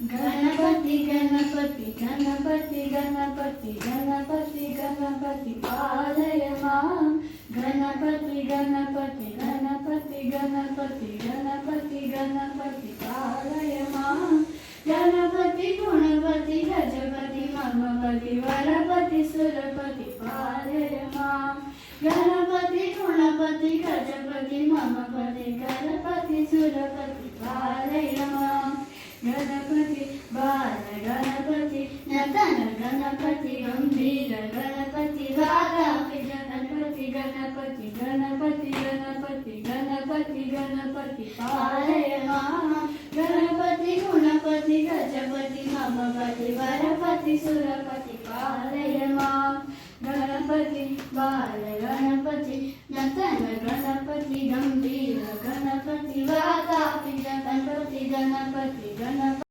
गणपती गणपती गणपती गणपती गणपती गणपती पालय मां गणपती गणपती गणपती गणपती गणपती गणपती पालय मां गणपती गुणपती गजपती ममपती वरपती सुरपती पालय मां गणपती गुणपती गजपती ममपती गणपती सुरपती पालय मां गणपती बाल गणपती नतन गणपती गंभीर गणपती वादापिज गणपती गणपती गणपती गणपती गणपती गणपती पालय मां गणपती गुणपती गजपती ममपती वरपती सुरपती पालय मां गणपती बाल गणपती नतन गणपती गंभीर गणपती वादापिज गणपती गणपती गणपती